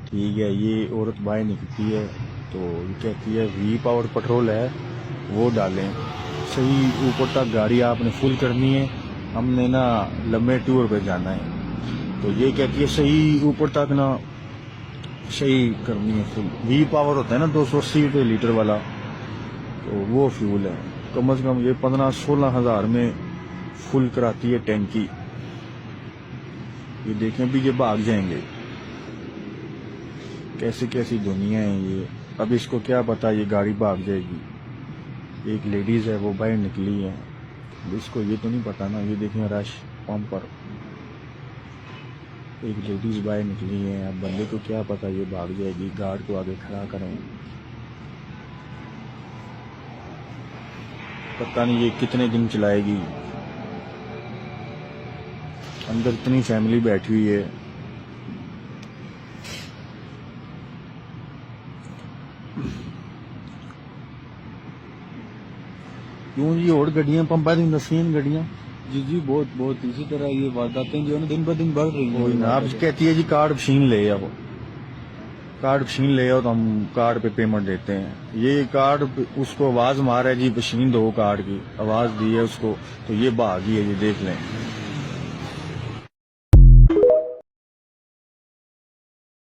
ठीक है, ये औरत बाहर निकलती है तो ये कहती है वी पावर पेट्रोल है वो डालें। सही ऊपर तक गाड़ी आपने फुल करनी है, हमने ना लंबे टूर पे जाना है। तो ये कहती है सही ऊपर तक ना सही करनी है फुल। वी पावर होता है ना 280 रुपये लीटर वाला, तो वो फ्यूल है। कम से कम ये 15-16 हजार में फुल कराती है टैंकी। ये देखें भी ये भाग जाएंगे, कैसी कैसी दुनिया है ये। अब इसको क्या पता ये गाड़ी भाग जाएगी। एक लेडीज है वो बाहर निकली है, अब इसको ये तो नहीं पता ना। ये देखें रश पंप पर, एक लेडीज बाहर निकली है। अब बंदे को क्या पता ये भाग जाएगी। गार्ड को आगे खड़ा करें, पता नहीं ये कितने दिन चलाएगी। अंदर इतनी फैमिली बैठी हुई है। क्यों जी और गड्डियां पंपा दी नसीन गड्डियां जी जी बहुत बहुत इसी तरह ये वारदातें जो है ना दिन ब दिन बढ़ रही कोई हैं। ना। अब कहती है जी कार्ड मशीन ले आओ, कार्ड मशीन ले आओ तो हम कार्ड पे पेमेंट देते हैं। ये कार्ड उसको आवाज मारा है जी मशीन दो कार्ड की, आवाज दी है उसको तो ये भागी है। ये देख लें।